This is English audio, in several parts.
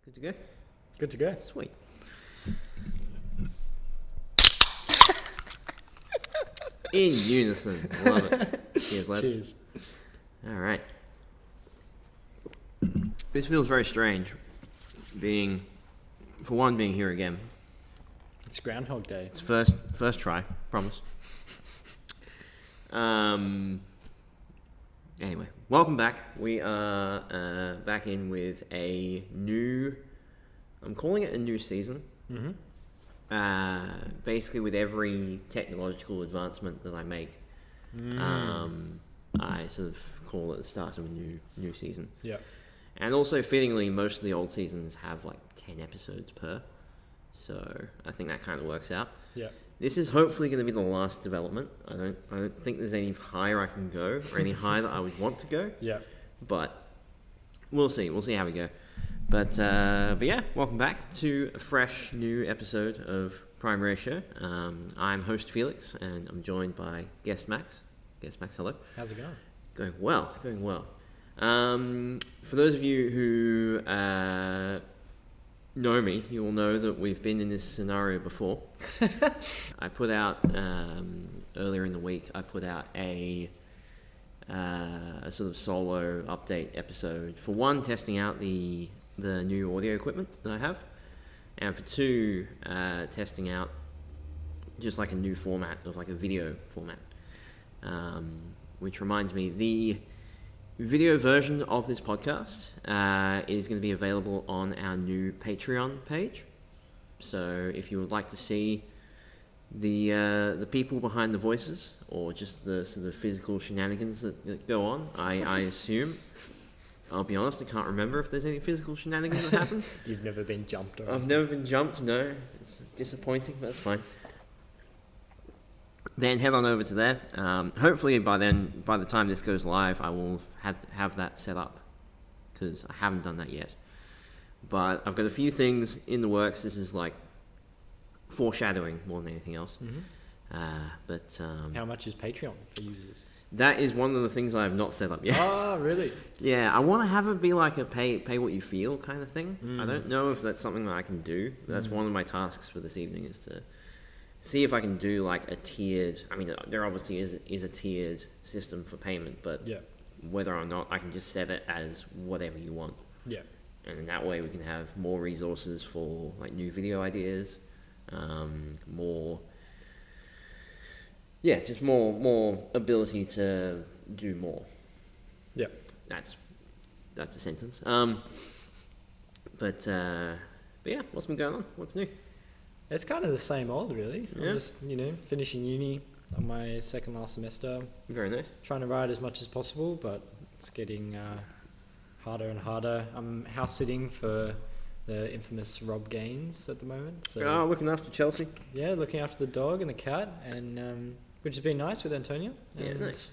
Good to go? Good to go. Sweet. In unison. Love it. Cheers, lad. Cheers. All right. This feels very strange, being here again. It's Groundhog Day. It's first try, promise. Anyway, welcome back. We are back in with a new, I'm calling it a new season. Mm-hmm. Basically with every technological advancement that I make, I sort of call it the start of a new season. Yeah. And also, fittingly, most of the old seasons have like 10 episodes per. So I think that kind of works out. Yeah. This is hopefully going to be the last development. I don't think there's any higher I can go, or any higher that I would want to go. Yeah. But we'll see. We'll see how we go. But yeah, welcome back to a fresh new episode of Prime Ratio. I'm host Felix, and I'm joined by guest Max. Guest Max, hello. How's it going? Going well. Going well. For those of you who know me, you will know that we've been in this scenario before. I put out earlier in the week. I put out a sort of solo update episode. For one, testing out the new audio equipment that I have, and for two, testing out just like a new format of like a video format. Which reminds me, the video version of this podcast is going to be available on our new Patreon page. So if you would like to see the people behind the voices, or just the sort of physical shenanigans that go on, I assume. I'll be honest, I can't remember if there's any physical shenanigans that happen. You've never been jumped or I've never been jumped, no. It's disappointing, but that's fine. Then head on over to there. Hopefully by the time this goes live, I will have that set up, because I haven't done that yet. But I've got a few things in the works. This is like foreshadowing more than anything else. Mm-hmm. How much is Patreon for users? That is one of the things I have not set up yet. Oh, really? Yeah, I want to have it be like a pay what you feel kind of thing. I don't know if that's something that I can do. That's one of my tasks for this evening, is to see if I can do like a tiered. I mean, there obviously is a tiered system for payment, but yeah, whether or not I can just set it as whatever you want. Yeah. And in that way we can have more resources for like new video ideas, more ability to do more. Yeah. That's a sentence. But yeah, what's been going on? What's new? It's kind of the same old, really. Yeah. I'm just, finishing uni on my second last semester. Very nice. Trying to ride as much as possible, but it's getting harder and harder. I'm house sitting for the infamous Rob Gaines at the moment. So looking after Chelsea. yeah, looking after the dog and the cat, and which has been nice with Antonia. Yeah, nice.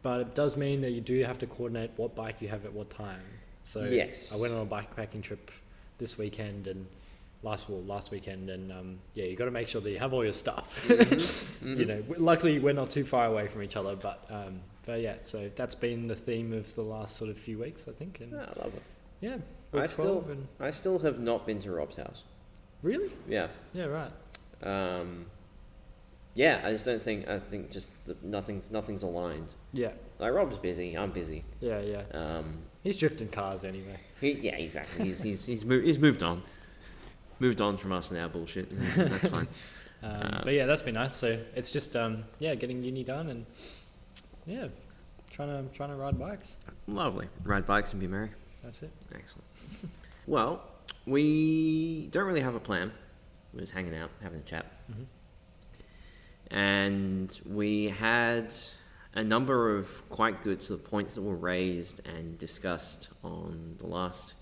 But it does mean that you do have to coordinate what bike you have at what time. So yes. I went on a bikepacking trip this weekend and last weekend, and you got to make sure that you have all your stuff. Mm-hmm. Luckily we're not too far away from each other, but yeah, so that's been the theme of the last sort of few weeks, I think. And I love it. yeah, I still have not been to Rob's house. Really? Yeah. Yeah, right. Yeah, I just don't think. I think just nothing's aligned. Yeah. Like Rob's busy, I'm busy. Yeah. He's drifting cars anyway. Yeah, exactly. He's moved on. Moved on from us and our bullshit. That's fine. But yeah, that's been nice. So it's just getting uni done and yeah, trying to ride bikes. Lovely. Ride bikes and be merry. That's it. Excellent. Well, we don't really have a plan. We're just hanging out, having a chat. Mm-hmm. And we had a number of quite good sort of points that were raised and discussed on the last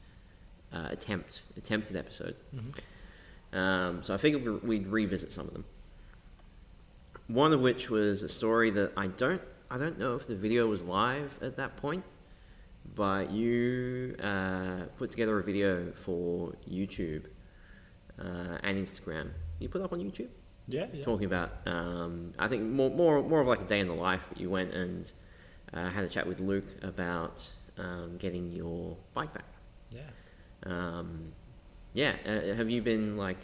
attempted episode. Mm-hmm. So I figured we'd revisit some of them. One of which was a story that I don't know if the video was live at that point, but you put together a video for YouTube and Instagram. You put up on YouTube? Yeah. Talking about, I think more of like a day in the life. You went and had a chat with Luke about getting your bike back. Yeah. Yeah, have you been like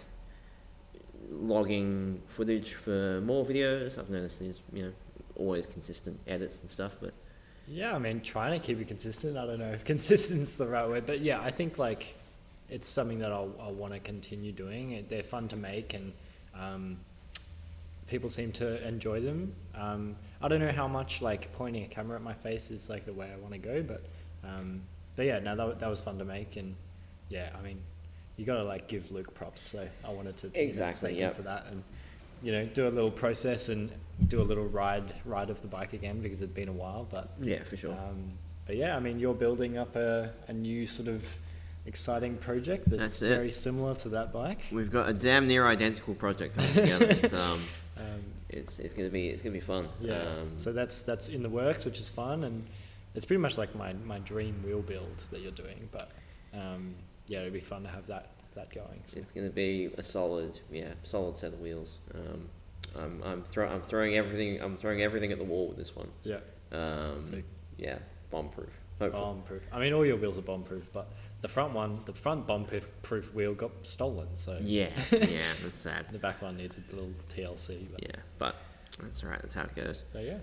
logging footage for more videos? I've noticed there's always consistent edits and stuff, but Yeah, I mean, trying to keep it consistent. I don't know if consistent's the right word, but yeah, I think like it's something that I'll want to continue doing. They're fun to make, and people seem to enjoy them. I don't know how much like pointing a camera at my face is like the way I want to go, but yeah, no, that was fun to make, and yeah, I mean, you got to like give Luke props, so I wanted to thank him for that, and do a little process and do a little ride of the bike again, because it'd been a while, but yeah, for sure. But yeah, I mean, you're building up a new sort of exciting project that's very similar to that bike. We've got a damn near identical project coming together. So, it's gonna be fun. Yeah. So that's in the works, which is fun, and it's pretty much like my dream wheel build that you're doing. But yeah, it'd be fun to have that going. So. It's gonna be a solid set of wheels. I'm throwing everything at the wall with this one. Yeah. Yeah, bomb-proof. Hopefully. Bomb-proof. I mean, all your wheels are bomb-proof, but the front bomb-proof wheel got stolen. So yeah, that's sad. The back one needs a little TLC. But. Yeah, but that's alright. That's how it goes. So yeah.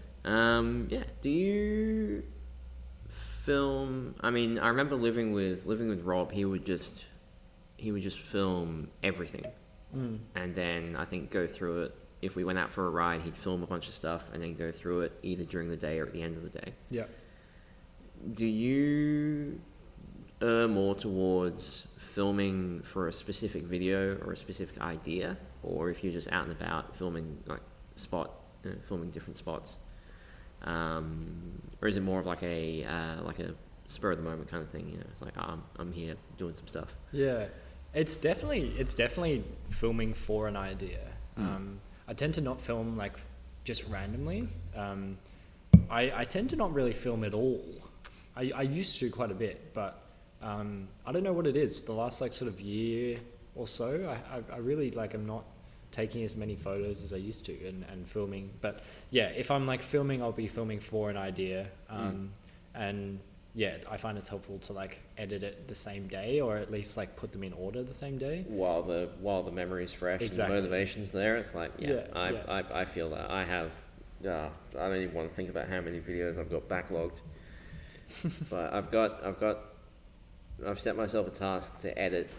Yeah. Do you film? I mean, I remember living with Rob. He would just film everything, and then I think go through it. If we went out for a ride, he'd film a bunch of stuff and then go through it either during the day or at the end of the day. Yeah. Do you err more towards filming for a specific video or a specific idea, or if you're just out and about filming filming different spots, or is it more of like a spur of the moment kind of thing? It's like I'm here doing some stuff. Yeah, it's definitely filming for an idea. I tend to not film like just randomly. I tend to not really film at all. I used to quite a bit, but I don't know what it is. The last like sort of year or so, I really like I'm not taking as many photos as I used to and filming. But yeah, if I'm like filming, I'll be filming for an idea. And yeah, I find it's helpful to like edit it the same day, or at least like put them in order the same day. While the memory's fresh. Exactly. And the motivation's there, it's like I feel that. I have I don't even want to think about how many videos I've got backlogged. But I've set myself a task to edit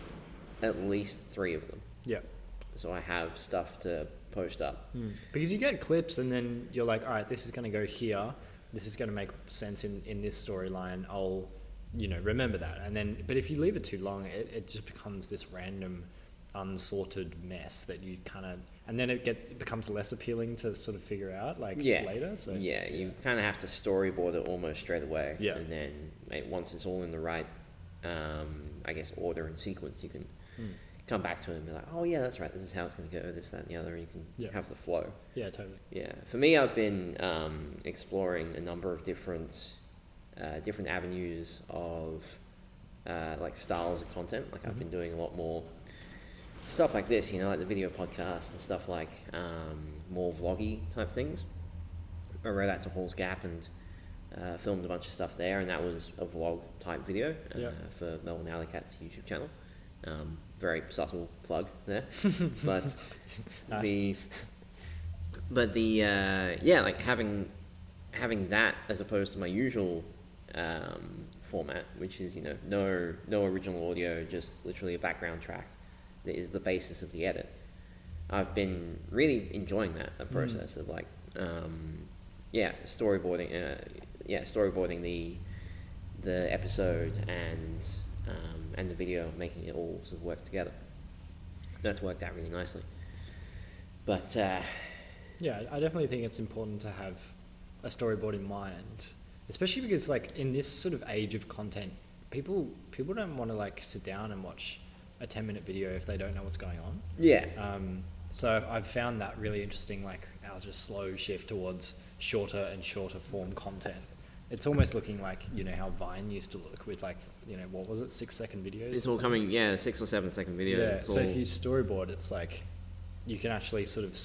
at least 3 of them. Yeah. So I have stuff to post up. Because you get clips and then you're like, all right, this is going to go here. This is going to make sense in this storyline. I'll, remember that. And then, but if you leave it too long, it just becomes this random, unsorted mess that you kind of, and then it becomes less appealing to sort of figure out later. So yeah, you kind of have to storyboard it almost straight away. Yeah. And then once it's all in the right, I guess, order and sequence, you can come back to it and be like, oh yeah, that's right, this is how it's going to go, this, that, and the other. You can have the flow. Yeah, totally. Yeah, for me, I've been exploring a number of different avenues of like styles of content. Like I've been doing a lot more stuff like this, like the video podcast and stuff like more vloggy type things. I rode out to Halls Gap and filmed a bunch of stuff there, and that was a vlog type video for Melbourne Alleycats YouTube channel. Very subtle plug there, but nice. Like having that as opposed to my usual format, which is no original audio, just literally a background track that is the basis of the edit. I've been really enjoying that process of like storyboarding the episode and the video, making it all sort of work together. That's worked out really nicely. But yeah, I definitely think it's important to have a storyboard in mind, especially because like in this sort of age of content, people don't want to like sit down and watch a 10-minute video if they don't know what's going on. Yeah. So I've found that really interesting, like our just slow shift towards shorter and shorter form content. It's almost looking like, how Vine used to look with like, what was it, 6-second videos? It's all coming, 6 or 7 second videos. Yeah, so if you storyboard, it's like, you can actually sort of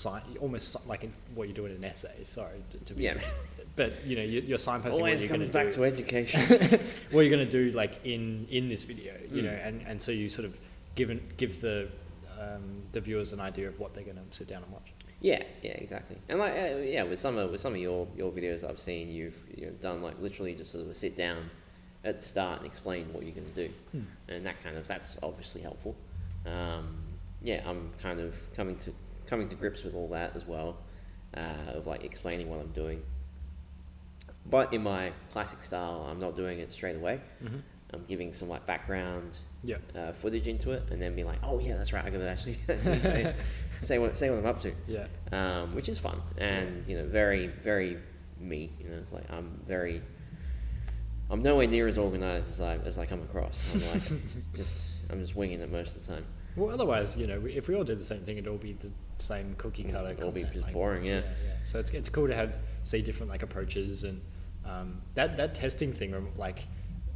almost like what you do in an essay, sorry to be but you're signposting what Always you're going comes to do. back to education. What you're going to do like in this video, and so you sort of give the viewers an idea of what they're going to sit down and watch. Yeah, exactly. And like with some of your videos I've seen, you've done like literally just sort of a sit down at the start and explain what you're going to do, and that's obviously helpful. I'm kind of coming to grips with all that as well, of like explaining what I'm doing. But in my classic style, I'm not doing it straight away. I'm giving some like background footage into it, and then being like, oh yeah, that's right, I gotta actually say what I'm up to. Yeah. Which is fun and very very me. It's like I'm nowhere near as organized as I come across. I'm like I'm just winging it most of the time. Well, otherwise, if we all did the same thing, it'd all be the same cookie cutter. It'll be content, just like, boring, yeah. So it's cool to see different like approaches and that testing thing. Like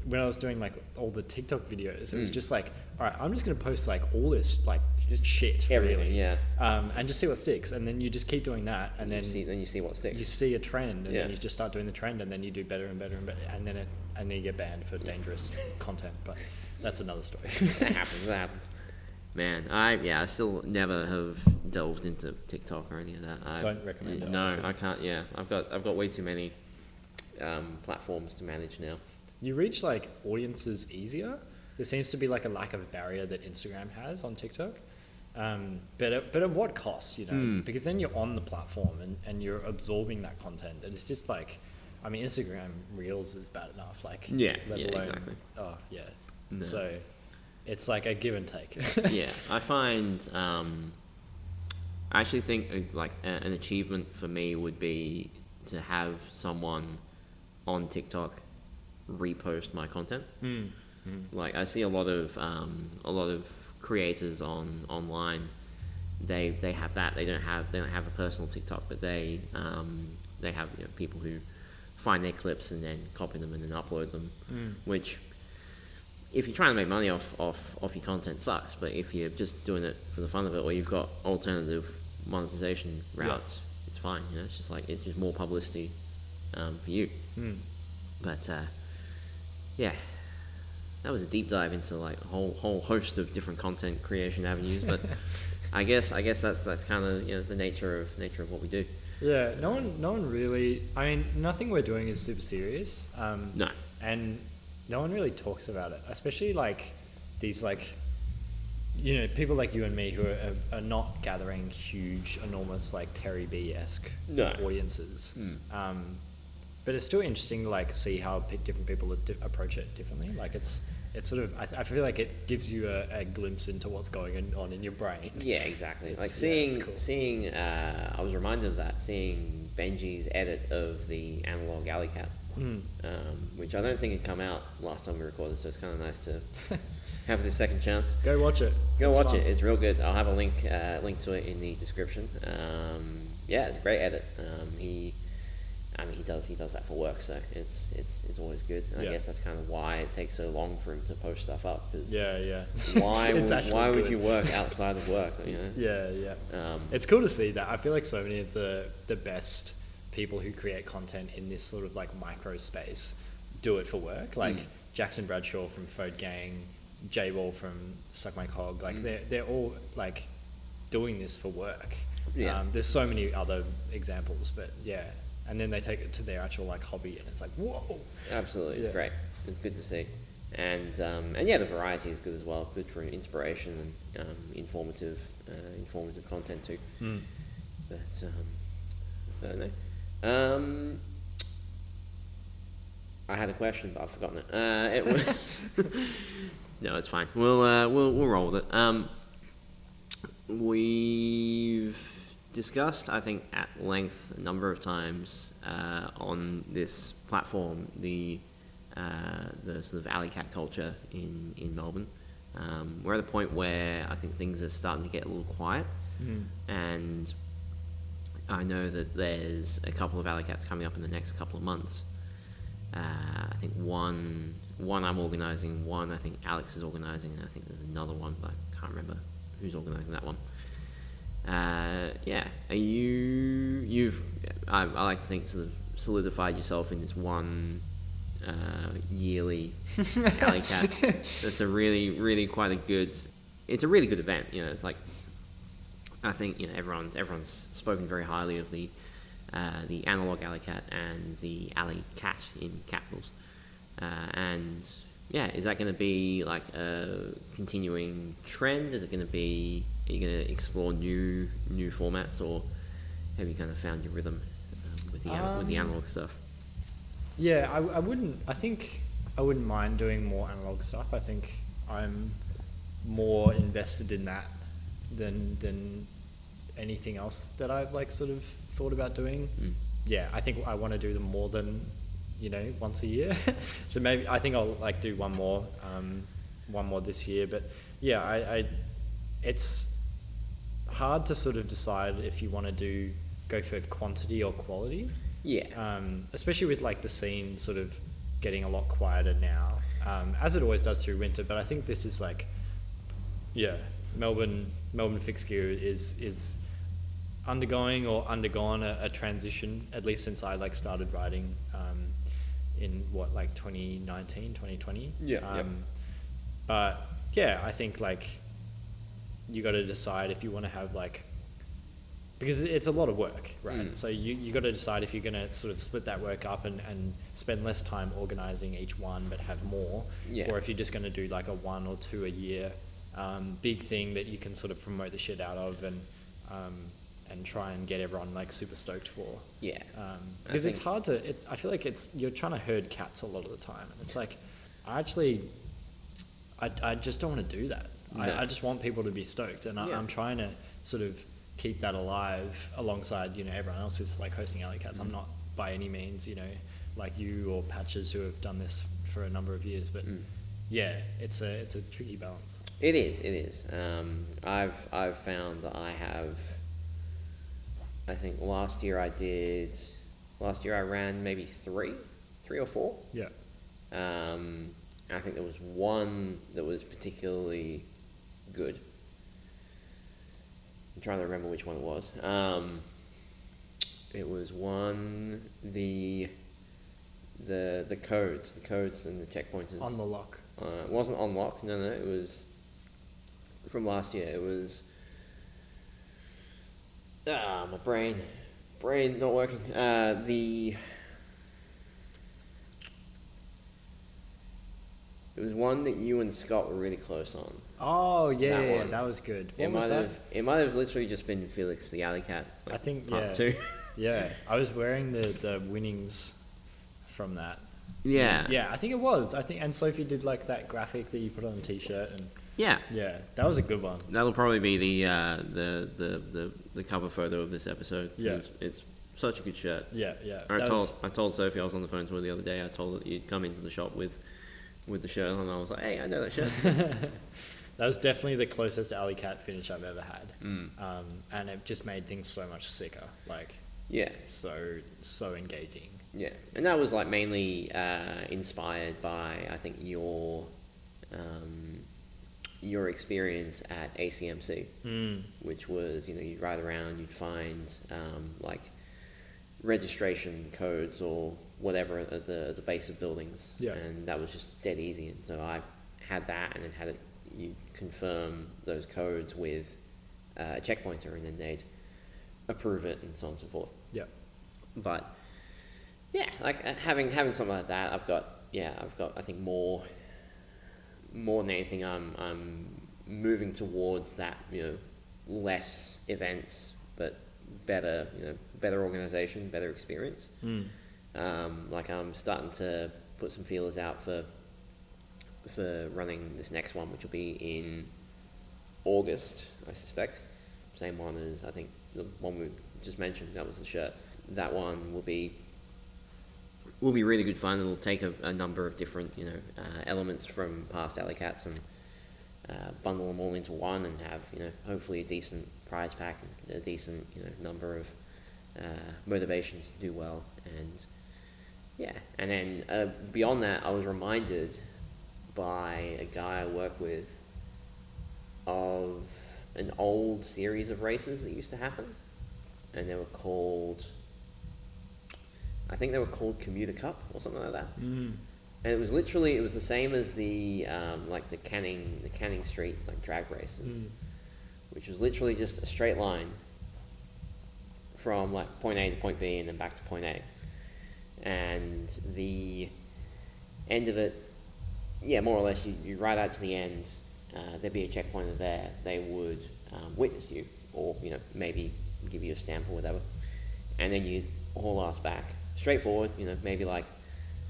when I was doing like all the TikTok videos, it was just like, all right, I'm just gonna post like all this like just shit, everything, really, and just see what sticks. And then you just keep doing that, and then you see what sticks. You see a trend, and then you just start doing the trend, and then you do better and better and better, and then you get banned for dangerous content. But that's another story. That happens. Man, I still never have delved into TikTok or any of that. I don't recommend it. No, honestly. I can't. Yeah, I've got way too many platforms to manage now. You reach like audiences easier. There seems to be like a lack of barrier that Instagram has on TikTok. But at what cost? Because then you're on the platform and you're absorbing that content. And it's just like, I mean, Instagram Reels is bad enough. Like, let alone, exactly. Oh yeah. No. So it's like a give and take. Yeah, I find I actually think an achievement for me would be to have someone on TikTok repost my content. Like I see a lot of creators online. They have that. They don't have a personal TikTok, but they have people who find their clips and then copy them and then upload them, which, if you're trying to make money off your content, sucks. But if you're just doing it for the fun of it, or you've got alternative monetization routes, it's fine. It's just like it's just more publicity for you. But that was a deep dive into like a whole host of different content creation avenues. But I guess that's kind of the nature of what we do. Yeah, no one really. I mean, nothing we're doing is super serious. No, and no one really talks about it, especially like these like people like you and me who are not gathering huge, enormous like Terry B-esque audiences. But it's still interesting to like see how different people approach it differently. Like it's sort of I feel like it gives you a glimpse into what's going on in your brain. Yeah, exactly. It's, like cool. seeing I was reminded of that, seeing Benji's edit of the analog Alleycat, which I don't think had come out last time we recorded, so it's kind of nice to have this second chance. Go watch it. It's fun. It's real good. I'll have a link to it in the description. It's a great edit. He does that for work, so it's always good. And I guess that's kind of why it takes so long for him to post stuff up. Cause why would you work outside of work? It's cool to see that. I feel like so many of the best people who create content in this sort of like micro space do it for work. Like Jackson Bradshaw from Fode Gang, J Wall from Suck My Cog. Like they're all like doing this for work. There's so many other examples, but and then they take it to their actual like hobby, and it's like, whoa! Absolutely, it's great. It's good to see, and the variety is good as well. Good for inspiration and informative content too. But I don't know. I had a question, but I've forgotten it. It was no, it's fine. We'll roll with it. We've discussed, I think, at length a number of times on this platform the sort of Alleycat culture in Melbourne. We're at a point where I think things are starting to get a little quiet, and I know that there's a couple of Alleycats coming up in the next couple of months. I think one I'm organising, one I think Alex is organising, and I think there's another one, but I can't remember who's organising that one. Are I like to think sort of solidified yourself in this one yearly Alleycat. It's a really quite a good. It's a really good event. You know, it's like I think everyone's spoken very highly of the analog Alleycat and the Alleycat in capitals. And yeah, is that going to be like a continuing trend? Is it going to be? Are you going to explore new formats, or have you kind of found your rhythm with the analog stuff? Yeah, I wouldn't. I think I wouldn't mind doing more analog stuff. I think I'm more invested in that than anything else that I've like sort of thought about doing. Yeah, I think I want to do them more than once a year. So maybe I think I'll like do one more this year. But yeah, I it's hard to sort of decide if you want to go for quantity or quality. Yeah. Especially with like the scene sort of getting a lot quieter now, as it always does through winter. But I think this is like, yeah, Melbourne fixed gear is undergoing or undergone a transition, at least since I like started riding in 2019, 2020. Yeah. But yeah, I think like you got to decide if you want to have like, because it's a lot of work, right? So you got to decide if you're going to sort of split that work up and spend less time organizing each one but have more, or if you're just going to do like a 1 or 2 a year big thing that you can sort of promote the shit out of and try and get everyone like super stoked for. Yeah. Because it's hard to. I feel like you're trying to herd cats a lot of the time, and it's like I just don't want to do that. No. I just want people to be stoked, and I'm trying to sort of keep that alive alongside everyone else who's like hosting Alleycats. I'm not by any means like you or Patches who have done this for a number of years, but yeah, it's a tricky balance. It is. I've found that I think last year I ran maybe three or four. Yeah. I think there was one that was particularly good. I'm trying to remember which one it was. It was one, the codes and the checkpointers. On the lock. It wasn't on lock. No, it was from last year. It was my brain not working. It was one that you and Scott were really close on. Oh yeah, that was good. What was that? It might have literally just been Felix the Alleycat. I think part 2. Yeah, I was wearing the winnings from that. Yeah. Yeah, I think it was. And Sophie did like that graphic that you put on a t-shirt and yeah, that was a good one. That'll probably be the cover photo of this episode. Yeah, it's such a good shirt. Yeah. I told Sophie, I was on the phone to her the other day. I told her that you'd come into the shop with the shirt on, and I was like, hey, I know that shirt. That was definitely the closest Alleycat finish I've ever had. And it just made things so much sicker. Like, yeah, so engaging. Yeah, and that was like mainly inspired by, I think, your experience at ACMC, which was, you'd ride around, you'd find like registration codes or whatever at the base of buildings, and that was just dead easy. And so I had that, and then you confirm those codes with a checkpointer, and then they'd approve it, and so on and so forth. Yeah, but yeah, like having something like that, I've got I think more than anything, I'm moving towards that, less events but better organization, better experience. Like I'm starting to put some feelers out for running this next one, which will be in August, I suspect. Same one as I think the one we just mentioned. That was the shirt. That one will be really good fun. It'll take a number of different elements from past Alleycats and bundle them all into one, and have hopefully a decent prize pack and a decent number of motivations to do well. And then beyond that, I was reminded by a guy I work with of an old series of races that used to happen, and they were called, I think they were called Commuter Cup or something like that. Mm. And it was the same as the like the Canning Street like drag races, which was literally just a straight line from like point A to point B and then back to point A. And the end of it, yeah, more or less, you ride out to the end. There'd be a checkpointer there. They would witness you, or maybe give you a stamp or whatever, and then you'd haul ass back. Straightforward, maybe like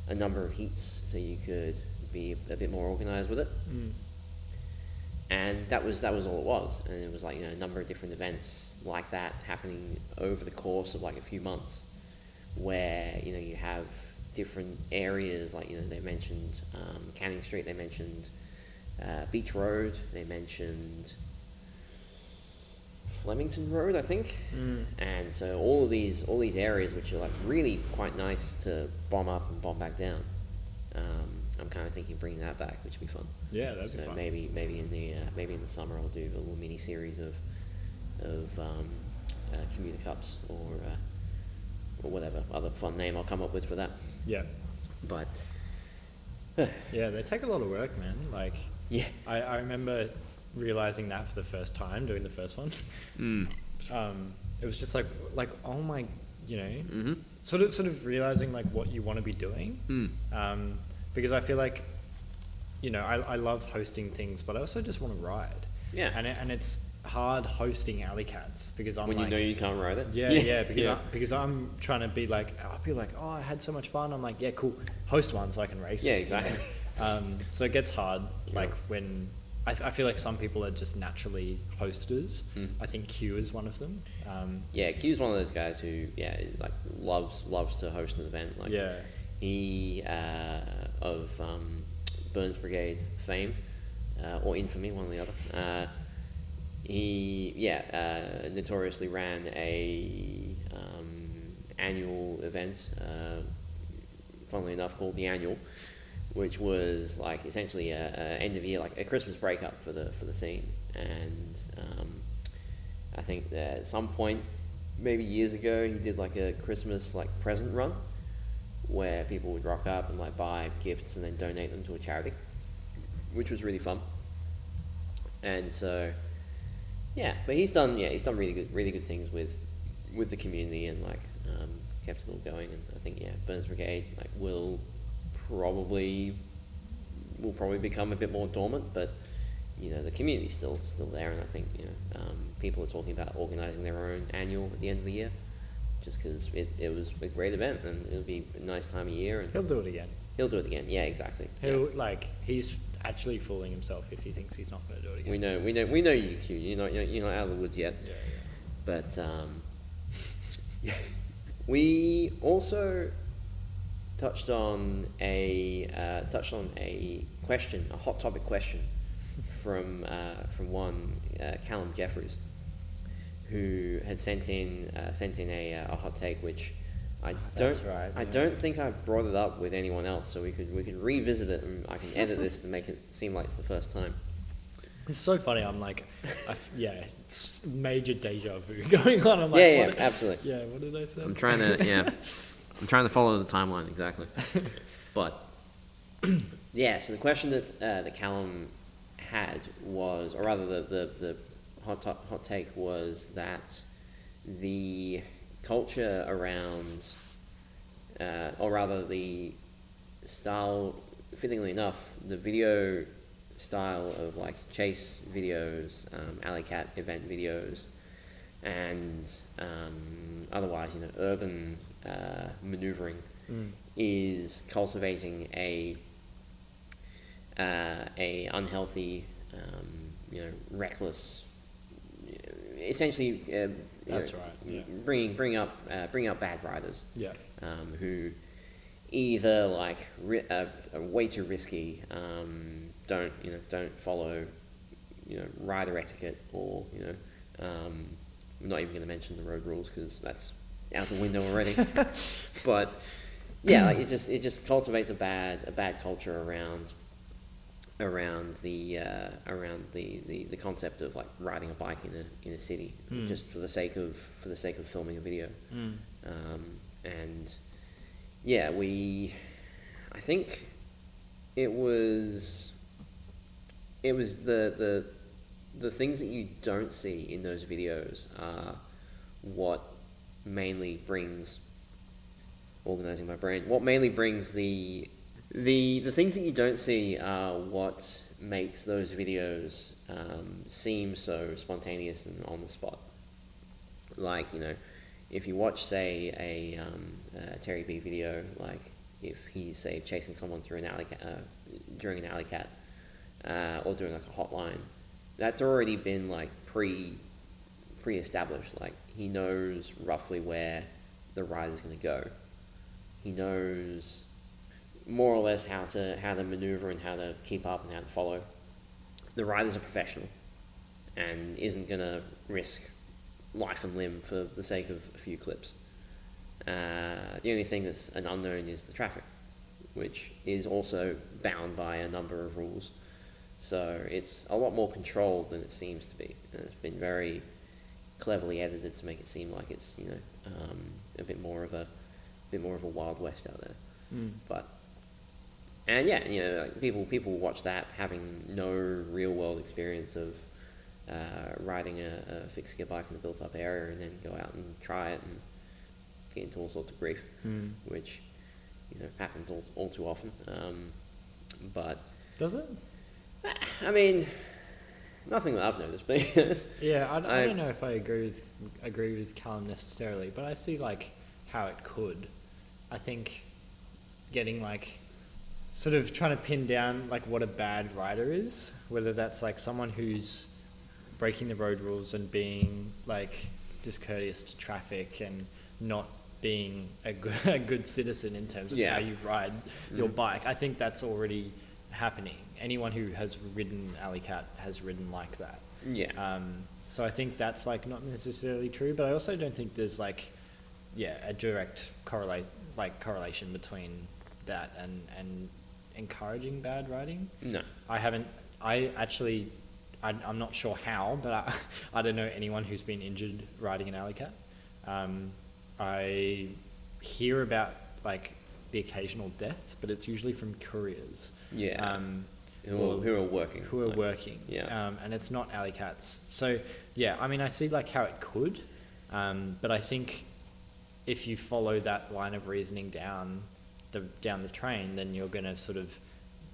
a number of heats, so you could be a bit more organized with it. And that was all it was. And it was like a number of different events like that happening over the course of like a few months, where you have different areas, like they mentioned Canning Street, they mentioned Beach Road, they mentioned Flemington Road, I think. And so all these areas, which are like really quite nice to bomb up and bomb back down. I'm kind of thinking bringing that back, which would be fun. Yeah, that'd be fun. Maybe in the summer I'll do a little mini series of commuter cups or whatever other fun name I'll come up with for that. Yeah. But yeah, they take a lot of work, man. Like, yeah, I remember realizing that for the first time doing the first one. It was just like oh my, sort of realizing like what you want to be doing. Because I feel like, I love hosting things, but I also just want to ride. Yeah. And it's hard hosting Alleycats because I'm when like, you can't ride it. Yeah, because I'm trying to be like, I'll be like, oh, I had so much fun. I'm like, yeah, cool, host one so I can race. Yeah, exactly. So it gets hard, like when I feel like some people are just naturally hosters. I think Q is one of them. Q's one of those guys who like loves to host an event. Like he of Burns Brigade fame or infamy, one or the other. He notoriously ran a annual event, funnily enough called the Annual, which was like essentially a end of year, like a Christmas breakup for the scene. And I think that at some point, maybe years ago, he did like a Christmas like present run where people would rock up and like buy gifts and then donate them to a charity, which was really fun. And so but he's done really good things with the community and like kept it all going. And I think Burns Brigade like will probably become a bit more dormant, but the community's still there. And I think people are talking about organizing their own annual at the end of the year, just because it was a great event and it'll be a nice time of year. And he'll do it again. Yeah, exactly. He's actually fooling himself if he thinks he's not going to do it again. We know you, Q. You're not out of the woods yet. Yeah. But we also touched on a question, a hot topic question from one Callum Jeffries, who had sent in a hot take, which I don't think I've brought it up with anyone else, so we could revisit it, and I can edit this to make it seem like it's the first time. It's so funny. I'm like, it's major deja vu going on. I'm like, absolutely. Yeah, what did I say? I'm trying to follow the timeline exactly. But so the question that Callum had was, or rather the hot take was that the culture around, or rather the style, fittingly enough, the video style of like chase videos, Alleycat event videos, and otherwise urban maneuvering is cultivating a unhealthy, reckless, essentially that's right. Yeah. Bring up bad riders. Yeah. Who either like are way too risky, don't follow rider etiquette, or I'm not even going to mention the road rules because that's out the window already. But like it just cultivates a bad culture around the concept of like riding a bike in a city, just for the sake of filming a video. And yeah, I think it was the things that you don't see in those videos are what mainly brings organizing my brain. What mainly brings the things that you don't see are what makes those videos seem so spontaneous and on the spot. Like, if you watch, say, a Terry B video, like if he's, say, chasing someone through an alley during an Alleycat, or doing like a hotline, that's already been like pre-established. Like, he knows roughly where the rider's going to go. He knows more or less how to maneuver and how to keep up and how to follow. The rider's a professional and isn't going to risk life and limb for the sake of a few clips. The only thing that's an unknown is the traffic, which is also bound by a number of rules. So it's a lot more controlled than it seems to be, and it's been very cleverly edited to make it seem like it's a bit more of a Wild West out there. But and yeah, like people watch that having no real world experience of riding a fixed gear bike in a built up area, and then go out and try it and get into all sorts of grief, which happens all too often. But does it? I mean, nothing that I've noticed, but yeah, I don't know if I agree with Callum necessarily, but I see like how it could. I think getting like sort of trying to pin down like what a bad rider is, whether that's like someone who's breaking the road rules and being like discourteous to traffic and not being a good citizen in terms of how you ride your bike. I think that's already happening. Anyone who has ridden Alleycat has ridden like that. Yeah. So I think that's like not necessarily true, but I also don't think there's like a direct correlation between that and encouraging bad riding. No. I'm not sure how, but I don't know anyone who's been injured riding an Alleycat. I hear about like the occasional death, but it's usually from couriers. Yeah. Who are working. Yeah. And it's not Alleycats. So yeah, I mean, I see like how it could, but I think if you follow that line of reasoning down the train, then you're going to sort of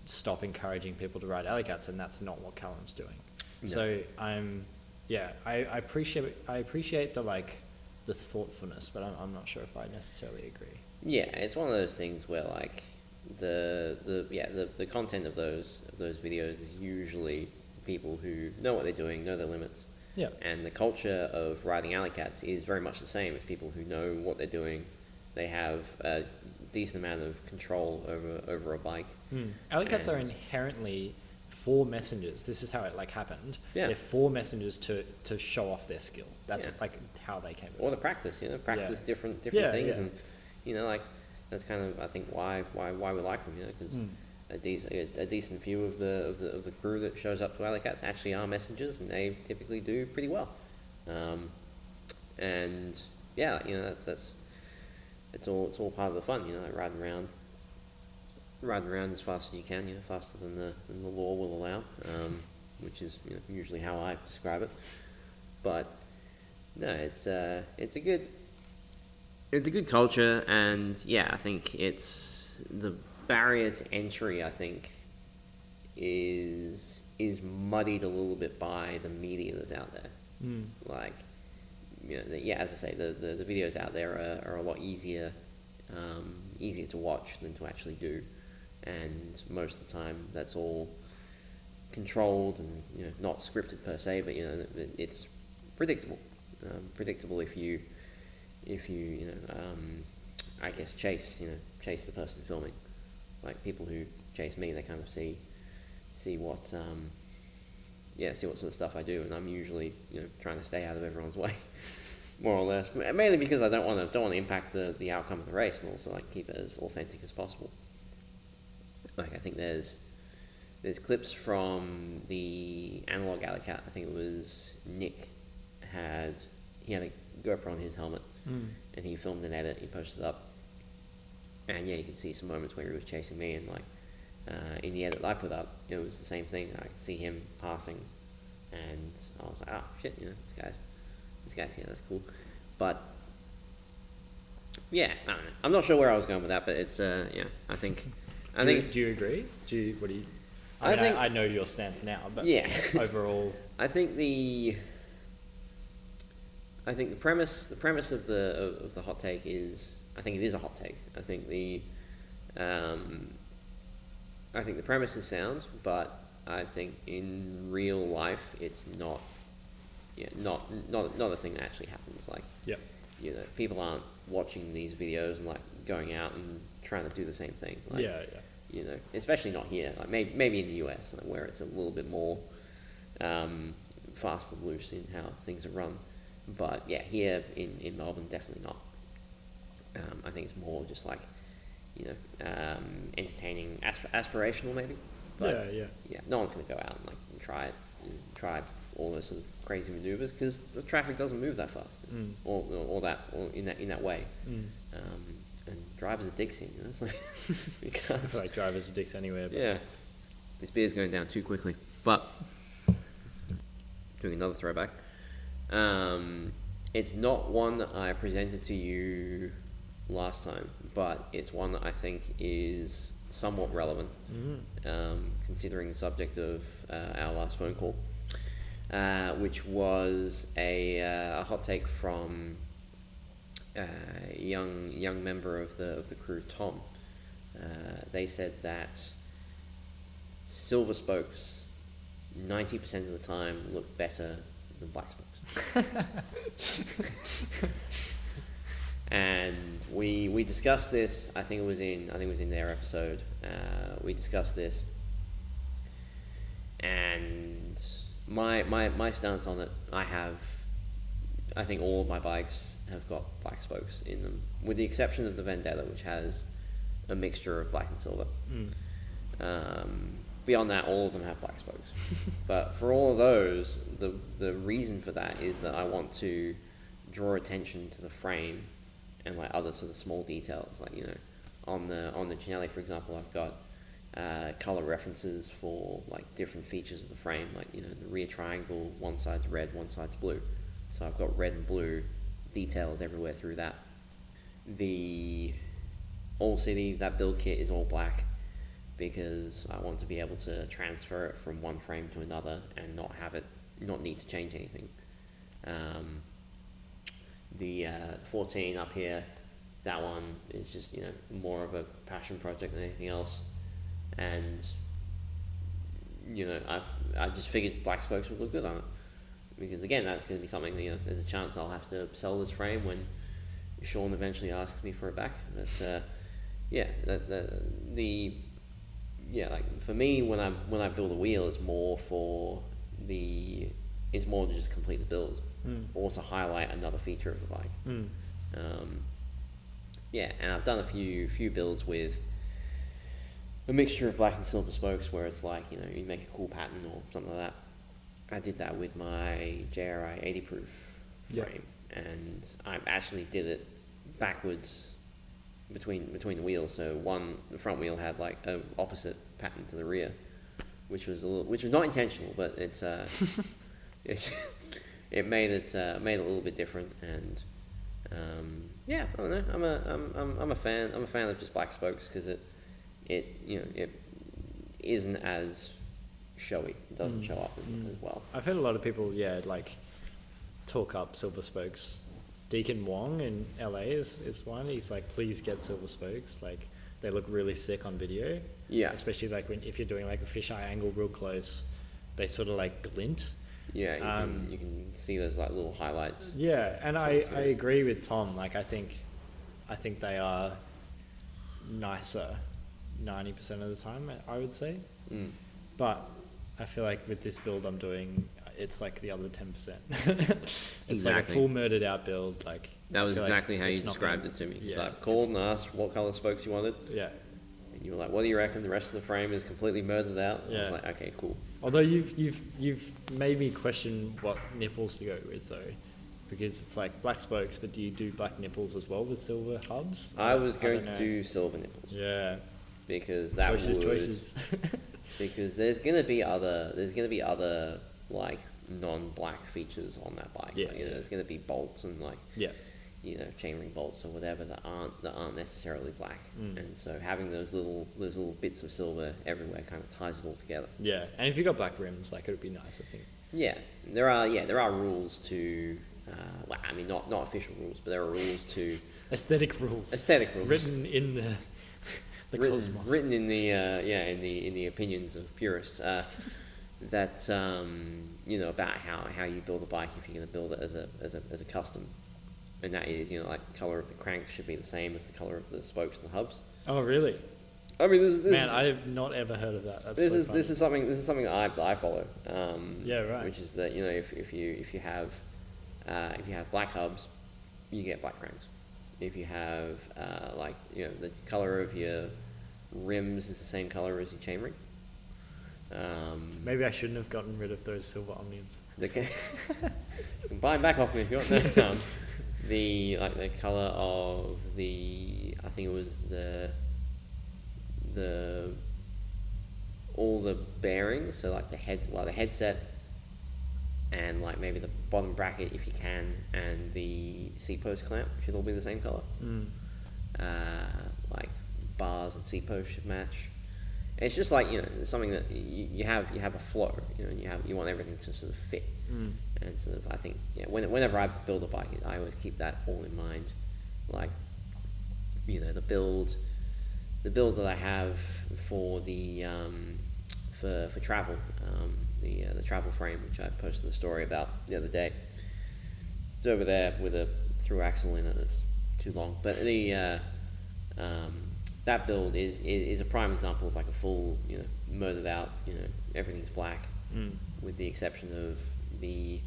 stop encouraging people to ride Alleycats, and that's not what Callum's doing. No. So I appreciate the thoughtfulness, but I'm not sure if I necessarily agree. Yeah, it's one of those things where like the content of those videos is usually people who know what they're doing, know their limits. Yeah. And the culture of riding Alleycats is very much the same. It's people who know what they're doing. They have a decent amount of control over a bike. Alleycats are inherently for messengers. This is how it like happened. Yeah. They're for messengers to show off their skill. That's like how they came. Or the practice, practice different things, and like that's kind of I think why we like them, because a decent few of the crew that shows up to Alleycats actually are messengers, and they typically do pretty well. And yeah, that's it's all part of the fun, like riding around as fast as you can, faster than the law will allow, which is usually how I describe it. But no, it's a good culture, and I think it's the barrier to entry. I think is muddied a little bit by the media that's out there. Like, as I say, the videos out there are a lot easier to watch than to actually do, and most of the time that's all controlled and not scripted per se, but it's predictable. Predictable if you I guess chase the person filming. Like people who chase me, they kind of see what sort of stuff I do, and I'm usually trying to stay out of everyone's way, more or less. Mainly because I don't want to impact the outcome of the race, and also like keep it as authentic as possible. Like I think there's clips from the analog Alleycat. I think it was Nick had a GoPro on his helmet, and he filmed an edit. He posted it up, And yeah, you can see some moments where he was chasing me, and like in the edit I put up, it was the same thing. I could see him passing, and I was like, oh shit, this guy's here, that's cool. But yeah, I don't know. I'm not sure where I was going with that, but it's I think Do you agree? I know your stance now, but yeah. Overall, I think the premise of the hot take is, I think it is a hot take. I think the premise is sound, but I think in real life it's not a thing that actually happens. Like, yep. People aren't watching these videos and like going out and trying to do the same thing. Like, especially not here. Like maybe in the US, like, where it's a little bit more fast and loose in how things are run. But yeah, here in Melbourne, definitely not. I think it's more just like, entertaining, aspirational maybe. But yeah, no one's going to go out and like try all those sort of crazy maneuvers, because the traffic doesn't move that fast, or in that way. And drivers are dicks here, so you can't. I feel like drivers are dicks anywhere. But. Yeah, this beer's going down too quickly. But doing another throwback, it's not one that I presented to you last time, but it's one that I think is somewhat relevant, considering the subject of our last phone call, which was a hot take from a young member of the crew, Tom. They said that silver spokes 90% of the time look better than black spokes. And we discussed this. I think it was in their episode. We discussed this, and my stance on it. I think all of my bikes have got black spokes in them, with the exception of the Vendetta, which has a mixture of black and silver. Beyond that, all of them have black spokes. But for all of those, the reason for that is that I want to draw attention to the frame and like other sort of small details, like on the Cinelli, for example, I've got color references for like different features of the frame, like the rear triangle, one side's red, one side's blue, so I've got red and blue details everywhere through that. The All City, that build kit is all black because I want to be able to transfer it from one frame to another and not need to change anything. The 14 up here, that one is just more of a passion project than anything else, and I just figured black spokes would look good on it, because again, that's going to be something that, there's a chance I'll have to sell this frame when Sean eventually asks me for it back. But like for me, when I build a wheel, it's more to just complete the build, or to highlight another feature of the bike. And I've done a few builds with a mixture of black and silver spokes, where it's like you make a cool pattern or something like that. I did that with my JRI 80 proof frame, and I actually did it backwards between the wheels. So the front wheel had like a opposite pattern to the rear, which was not intentional, but it made it a little bit different. And I don't know. I'm a fan of just black spokes, because it isn't as showy. It doesn't show up as well. I've heard a lot of people talk up silver spokes. Deacon Wong in LA is one. He's like, please get silver spokes. Like, they look really sick on video. Yeah. Especially like if you're doing like a fisheye angle real close, they sort of like glint. Yeah, you can see those like little highlights. Yeah, and I agree with Tom. Like, I think they are nicer 90% of the time, I would say. But I feel like with this build I'm doing, it's like the other 10%. It's like a full murdered out build. Like, that was exactly how you described it to me. Yeah, I called and asked what color spokes you wanted. Yeah. And you were like, what do you reckon? The rest of the frame is completely murdered out. Yeah. I was like, okay, cool. Although you've made me question what nipples to go with, though. Because it's like black spokes, but do you do black nipples as well with silver hubs? I was going don't to know. do silver nipples Yeah. because that Choices. because there's gonna be other like non-black features on that bike. Yeah, Like, you know, yeah. there's gonna be bolts and like Yeah. you know, chainring bolts or whatever that aren't necessarily black. Mm. And so having those little bits of silver everywhere kind of ties it all together. Yeah. And if you got black rims, like it would be nice, I think. Yeah, there are rules to. Well, I mean, not official rules, but there are rules to Aesthetic rules. aesthetic rules Written in the cosmos. written in the in the opinions of purists that you know, about how you build a bike if you're going to build it as a custom, and that is, you know, like the color of the cranks should be the same as the color of the spokes and the hubs. Oh, really? I mean, this Man, I have not ever heard of that. That's this is something that I follow. Yeah, right. Which is that, you know, if you have black hubs, you get black cranks. If you have like, you know, the color of your rims is the same color as your chainring. Maybe I shouldn't have gotten rid of those silver Omniums. You can buy them back off me if you want. No, the color of I think it was all the bearings, so like the headset and like maybe the bottom bracket if you can, and the seat post clamp should all be the same color. Like bars and seat post should match. And it's just like, you know, something that you have a flow, you know, and you want everything to sort of fit. And sort of, I think, yeah, whenever I build a bike, I always keep that all in mind. Like, you know, the build that I have for the for travel, the travel frame, which I posted the story about the other day. It's over there with a through axle in it. It's too long, but that build is a prime example of like a full, you know, motored out, you know, everything's black, with the exception of the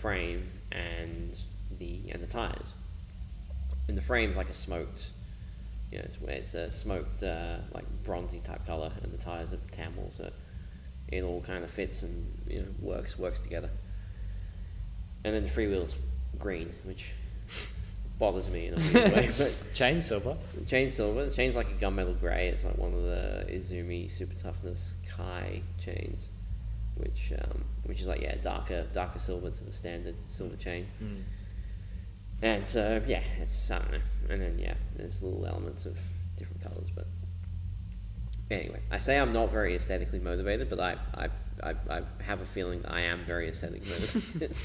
frame and the tires. And the frame's like a smoked, you know, it's a smoked like bronzy type color, and the tires are tamel, so it all kind of fits and, you know, works together. And then the freewheel's green, which bothers me in a weird way. But Chain silver. the chain's silver. The chain's like a gunmetal grey. It's like one of the Izumi Super Toughness Kai chains, which is like, yeah, darker silver to the standard silver chain. And so, yeah, it's, I don't know. And then, yeah, there's little elements of different colours, but anyway, I say I'm not very aesthetically motivated, but I have a feeling that I am very aesthetically motivated.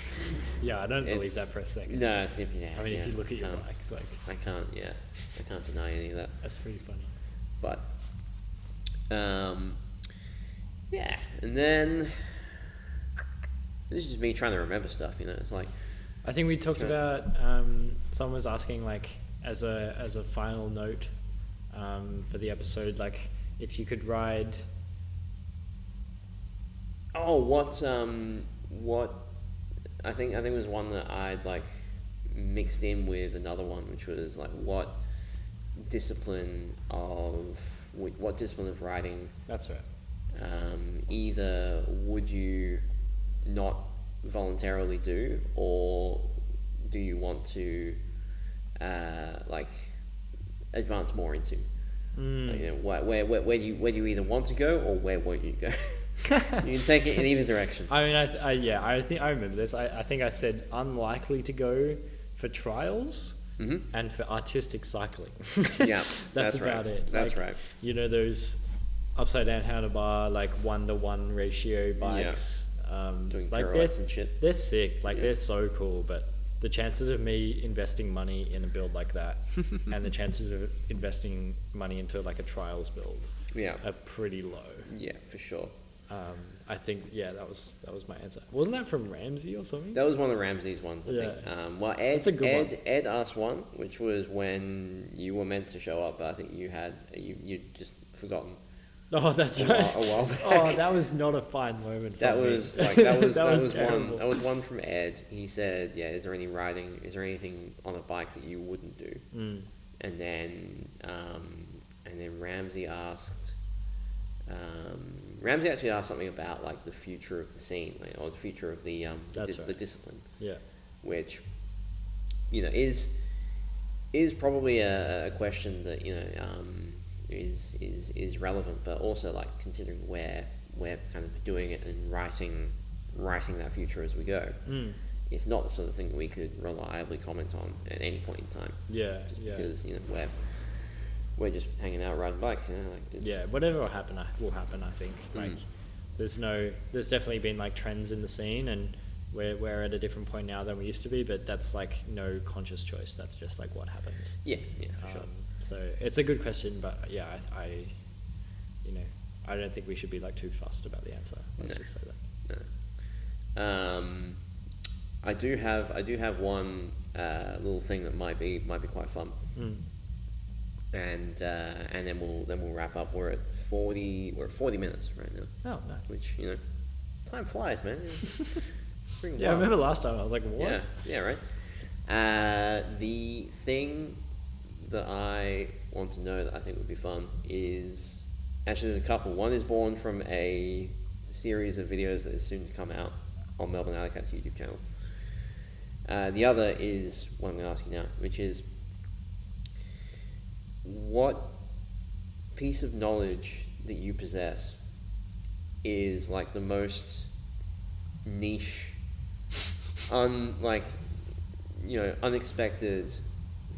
Yeah, I don't believe that for a second. No, it's, yeah. I mean, yeah, if you look at your can't- bikes, like, I can't deny any of that. that's pretty funny. But, yeah, and then this is just me trying to remember stuff, you know. It's like, I think we talked Okay. about, someone was asking, like, as a final note for the episode, like, if you could ride... oh, what I think it was one that I'd like mixed in with another one, which was like, what discipline of riding That's right. either would you not voluntarily do, or do you want to like advance more into? Like, you know, where do you either want to go, or where won't you go? You can take it in either direction. I mean, I think I remember this. I think I said unlikely to go for trials and for artistic cycling. Yeah, that's right. about it. That's like, right. You know, those upside down handlebar, like 1-to-1 ratio bikes. Doing like pirouettes and shit. They're sick. Like, Yeah. they're so cool, but the chances of me investing money in a build like that and the chances of investing money into like a trials build Yeah, are pretty low. yeah, for sure. I think, yeah, that was my answer. Wasn't that from Ramsey or something? That was one of Ramsey's ones, I think. Yeah. Well, That's a good one. Ed asked one, which was when you were meant to show up, but I think you just forgotten. Oh, that's A right. while back. Oh, that was not a fine moment for That me. was like that was terrible. That was one from Ed. He said, "Yeah, is there anything on a bike that you wouldn't do?" And then Ramsey asked. Ramsey actually asked something about like the future of the scene, like, or the future of the That's right. the discipline. Yeah. which, you know, is probably a question that, you know, is relevant, but also like considering where we're kind of doing it and writing that future as we go. It's not the sort of thing that we could reliably comment on at any point in time. Because, you know, we're just hanging out riding bikes, you know, like whatever will happen, I think. Like there's definitely been like trends in the scene, and we're at a different point now than we used to be, but that's like no conscious choice. That's just like what happens. For sure. So it's a good question, but I you know, I don't think we should be like too fussed about the answer. Let's just say that. No. I do have one little thing that might be quite fun. And then we'll wrap up. We're at 40 minutes right now. Oh, nice. Which, you know, time flies, man. I remember last time I was like, what? Yeah, right. The thing that I want to know that I think would be fun is, actually there's a couple. One is born from a series of videos that is soon to come out on Melbourne Alleycats YouTube channel. The other is what I'm going to ask you now, which is, what piece of knowledge that you possess is like the most niche, unexpected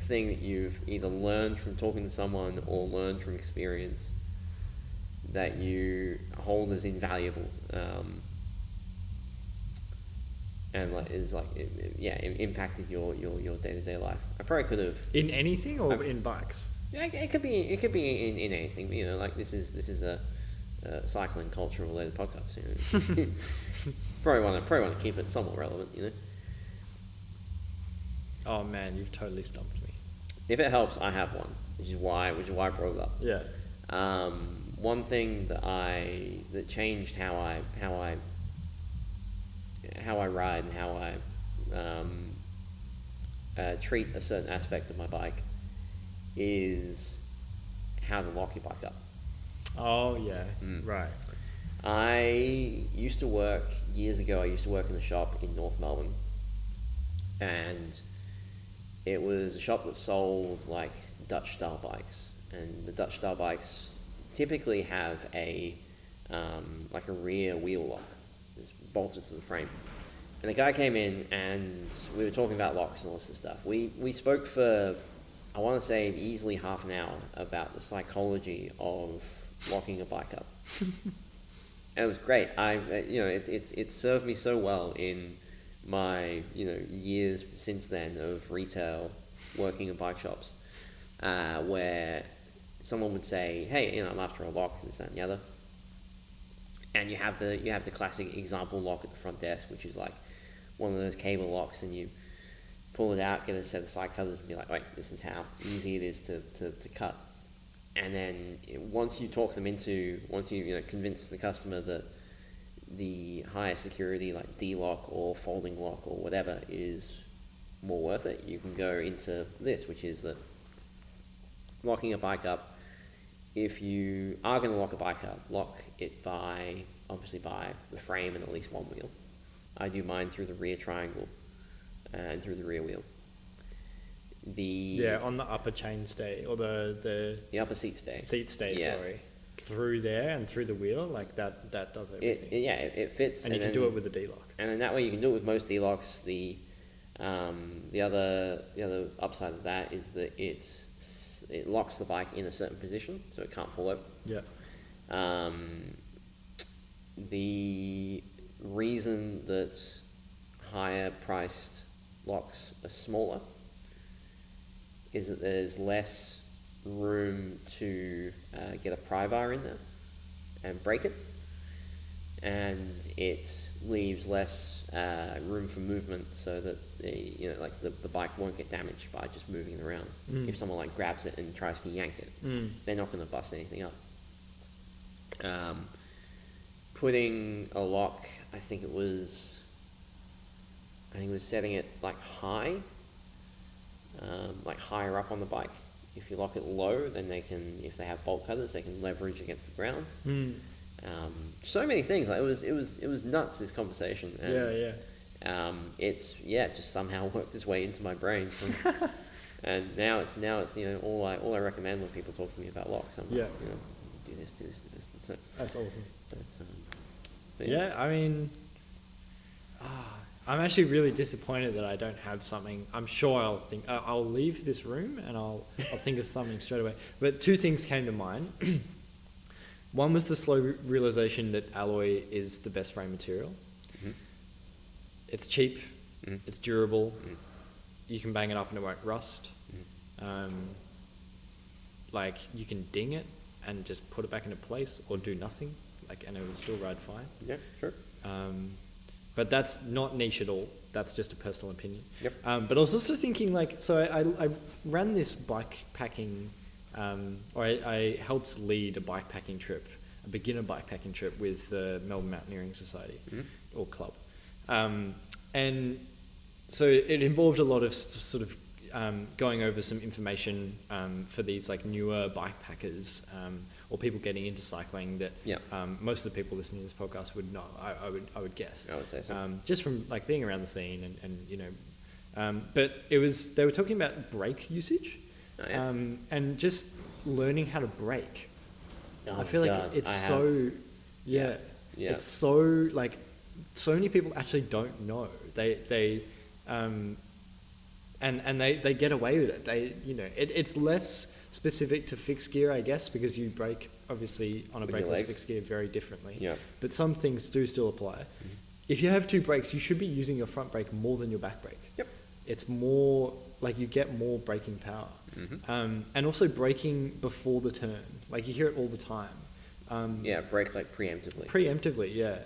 thing that you've either learned from talking to someone or learned from experience that you hold as invaluable, and like is like it impacted your day-to-day life. I probably could have in anything or in bikes. Yeah, it could be in anything. But, you know, like this is a cycling culture related podcast. You know, probably want to keep it somewhat relevant. You know. Oh man, you've totally stumped me. If it helps, I have one, which is why I brought it up. Yeah. One thing that changed how I ride and how I treat a certain aspect of my bike is how to lock your bike up. Oh yeah, right. Years ago I used to work in a shop in North Melbourne, and it was a shop that sold like Dutch style bikes, and the Dutch style bikes typically have a rear wheel lock that's bolted to the frame. And the guy came in and we were talking about locks and all this stuff. We spoke for, I want to say, easily half an hour about the psychology of locking a bike up. And it was great. It's served me so well in my, you know, years since then of retail, working in bike shops, where someone would say, hey, you know, I'm after a lock, this, that, and the other. And you have the classic example lock at the front desk, which is like one of those cable locks, and you pull it out, get a set of side cutters, and be like, wait, this is how easy it is to cut. And then once you convince the customer that the higher security, like D-lock or folding lock or whatever, is more worth it, you can go into this, which is that locking a bike up, if you are going to lock a bike up, lock it by the frame and at least one wheel. I do mine through the rear triangle and through the rear wheel. On the upper chainstay or the upper seat stay. Sorry, through there and through the wheel, like that does everything. It fits, and you can do it with a D-lock. And then that way you can do it with most D-locks. The other upside of that is that it locks the bike in a certain position, so it can't fall over. Yeah. The reason that higher priced locks are smaller is that there's less room to get a pry bar in there and break it, and it leaves less room for movement, so that the bike won't get damaged by just moving it around. If someone like grabs it and tries to yank it, they're not going to bust anything up. Putting a lock, I think it was setting it like high, like higher up on the bike. If you lock it low, then if they have bolt cutters, they can leverage against the ground. So many things. Like it was nuts, this conversation. And, it's just somehow worked its way into my brain. So, and now it's all I recommend when people talk to me about locks. I'm like, do this. So, that's awesome. But yeah, I mean, I'm actually really disappointed that I don't have something. I'm sure I'll leave this room and I'll think of something straight away. But two things came to mind. One was the slow realization that alloy is the best frame material. Mm-hmm. It's cheap, it's durable, you can bang it up and it won't rust. Like you can ding it and just put it back into place or do nothing, and it will still ride fine. Yeah, sure. But that's not niche at all. That's just a personal opinion. Yep. But I was also thinking, so I ran this bike packing, or I helped lead a bike packing trip, a beginner bike packing trip with the Melbourne Mountaineering Society or club. And so it involved a lot of sort of going over some information for these newer bike packers or people getting into cycling that most of the people listening to this podcast would know. I would guess. I would say so. Just from being around the scene and but they were talking about brake usage, and just learning how to brake. I feel like it's so so many people actually don't know. They get away with it. It's less specific to fixed gear, I guess, because you brake obviously on a brakeless fixed gear very differently. Yeah. But some things do still apply. Mm-hmm. If you have two brakes, you should be using your front brake more than your back brake. Yep. It's more you get more braking power. Mm-hmm. And also braking before the turn. You hear it all the time. Brake preemptively. Preemptively, yeah.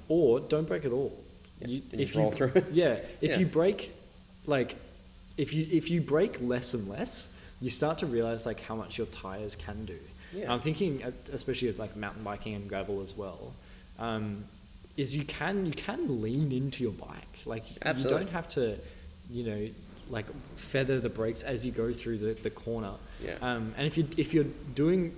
Or don't brake at all. Yeah. If you roll through it. Yeah. If you brake, if you brake less and less, you start to realize how much your tires can do. Yeah. I'm thinking, especially of mountain biking and gravel as well, is you can lean into your bike. Absolutely. You don't have to, feather the brakes as you go through the corner. Yeah. And if you're doing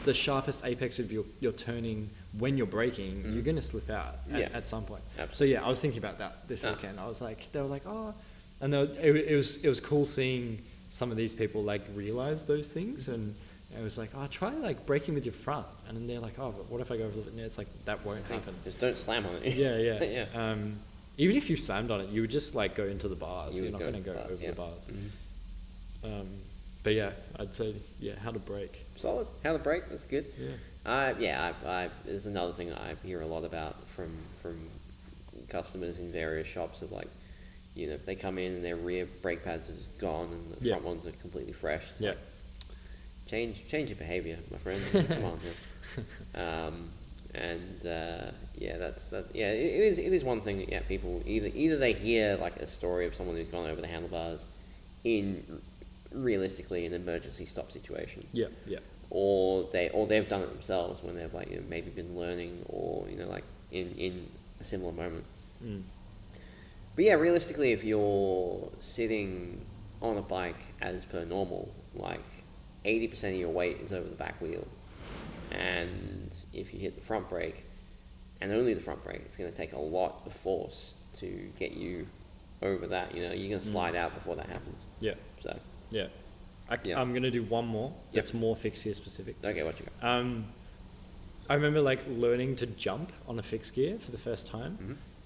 the sharpest apex of your turning when you're braking, you're going to slip out at some point. Absolutely. So I was thinking about that this weekend. I was they were oh, and it was cool seeing some of these people realize those things, and it was try braking with your front, and then they're oh, but what if I go over the near? It's that won't happen. Just don't slam on it. Yeah. Even if you slammed on it, you would just go into the bars. You're not going to go over the bars. Mm-hmm. But yeah, I'd say how to brake. Solid. How to brake. That's good. Yeah. There's another thing I hear a lot about from customers in various shops of they come in and their rear brake pads is gone and the front ones are completely fresh. It's change your behavior, my friend. Come on. It is one thing that people either they hear a story of someone who's gone over the handlebars in realistically an emergency stop situation. Or they've done it themselves when they've maybe been learning or in a similar moment. But realistically, if you're sitting on a bike as per normal, 80% of your weight is over the back wheel, and if you hit the front brake, and only the front brake, it's going to take a lot of force to get you over that. You're going to slide out before that happens. I'm going to do one more. That's more fixed gear specific. Okay, what you got? I remember learning to jump on a fixed gear for the first time.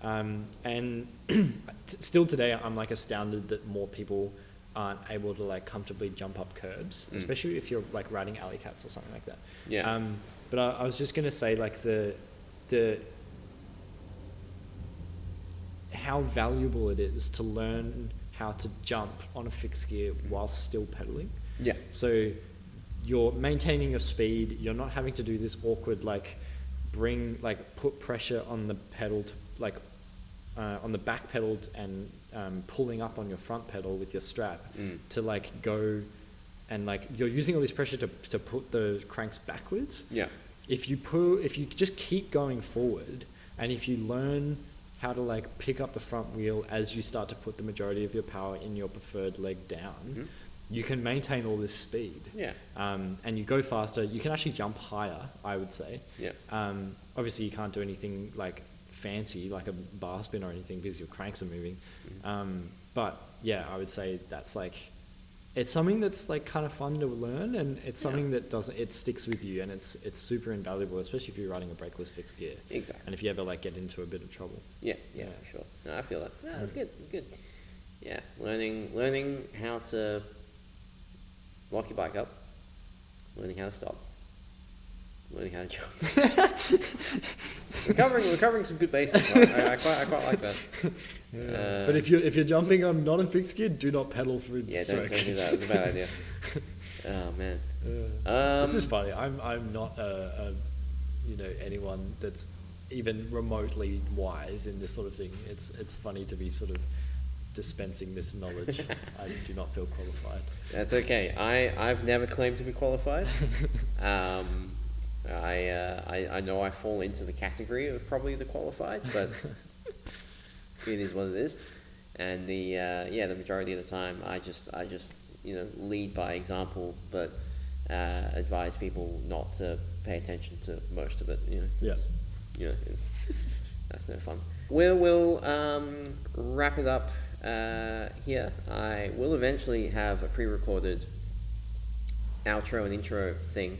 Mm-hmm. And still today, I'm astounded that more people aren't able to comfortably jump up curbs, especially if you're riding Alleycats or something like that. Yeah. But I was just gonna say the how valuable it is to learn how to jump on a fixed gear while still pedaling. Yeah. So you're maintaining your speed. You're not having to do this awkward put pressure on the pedal to on the back pedal and pulling up on your front pedal with your strap to go and you're using all this pressure to put the cranks backwards. Yeah. If you just keep going forward, and if you learn how to pick up the front wheel as you start to put the majority of your power in your preferred leg down, you can maintain all this speed. Yeah. And you go faster. You can actually jump higher, I would say. Yeah. Obviously, you can't do anything fancy like a bar spin or anything because your cranks are moving. But yeah, I would say that's like, it's something that's like kind of fun to learn, and it's something that it sticks with you, and it's super invaluable, especially if you're riding a brakeless fixed gear. Exactly. And if you ever like get into a bit of trouble. Yeah, for sure. No, I feel that. Yeah, that's good. Yeah, learning how to lock your bike up, learning how to stop, learning how to jump. recovering some good basics. Right? I quite like that. But if you're jumping on not a fixed gear, do not pedal through the stroke. Don't do that. It's a bad idea. Oh man. This is funny. I'm not anyone that's even remotely wise in this sort of thing. It's funny to be sort of dispensing this knowledge. I do not feel qualified. That's okay. I've never claimed to be qualified. I know I fall into the category of probably the qualified, but it is what it is. And the majority of the time I just lead by example, but advise people not to pay attention to most of it. That's no fun. We'll wrap it up here. I will eventually have a pre-recorded outro and intro thing.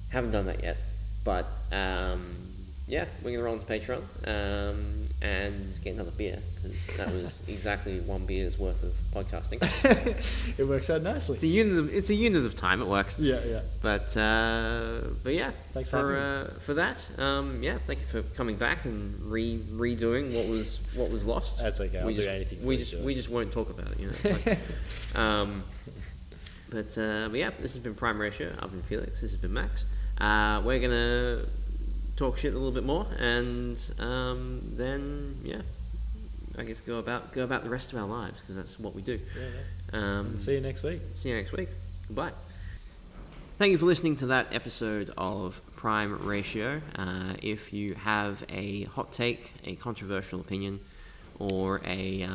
Haven't done that yet, but we're gonna roll into Patreon and get another beer, because that was exactly one beer's worth of podcasting. It works out nicely. It's a unit of time. It works. Yeah. But yeah. Thanks for that. Thank you for coming back and redoing what was lost. That's okay. I'll do anything. We just won't talk about it. It's like, but yeah, this has been Prime Ratio. I've been Felix. This has been Max. We're gonna talk shit a little bit more, and then I guess go about the rest of our lives, because that's what we do. See you next week. Goodbye. Thank you for listening to that episode of Prime Ratio. If you have a hot take, a controversial opinion, or a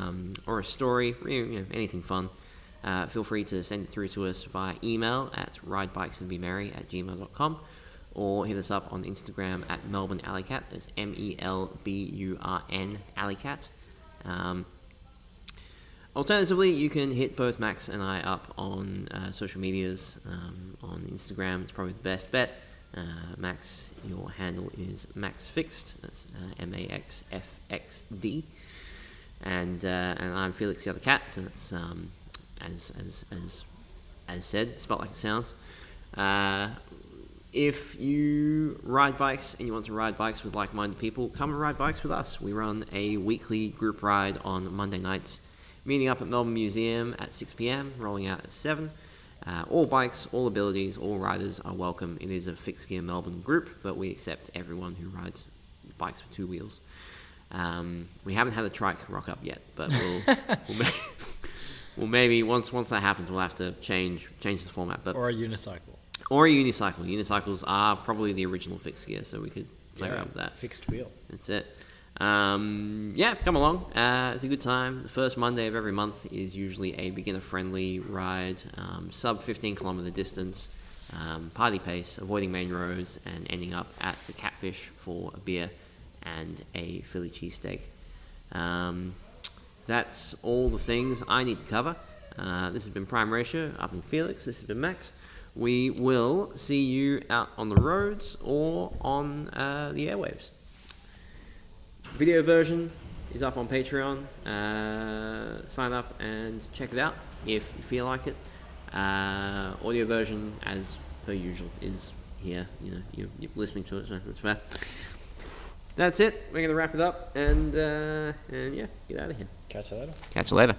story, anything fun, feel free to send it through to us via email at ridebikesandbemerry@gmail.com, or hit us up on Instagram at Melbourne Alleycat. That's MELBURN Alleycat. Alternatively, you can hit both Max and I up on social medias. On Instagram, it's probably the best bet. Max, your handle is Maxfxd. That's MAXFXD. And I'm Felix the other cat. So that's as said, spelled like it sounds. If you ride bikes and you want to ride bikes with like-minded people, come and ride bikes with us. We run a weekly group ride on Monday nights, meeting up at Melbourne Museum at 6 p.m, rolling out at 7. All bikes, all abilities, all riders are welcome. It is a fixed gear Melbourne group, but we accept everyone who rides bikes with two wheels. We haven't had a trike rock up yet, but we'll maybe once that happens, we'll have to change the format. But or a unicycle. Unicycles are probably the original fixed gear, so we could play around with that. Fixed wheel. That's it. Come along. It's a good time. The first Monday of every month is usually a beginner-friendly ride, sub 15-kilometer distance, party pace, avoiding main roads, and ending up at the Catfish for a beer and a Philly cheesesteak. That's all the things I need to cover. This has been Prime Ratio. I've been Felix. This has been Max. We will see you out on the roads or on the airwaves. Video version is up on Patreon. Sign up and check it out if you feel like it. Audio version, as per usual, is here. You're listening to it, so that's fair. That's it. We're going to wrap it up and get out of here. Catch you later. Catch you later.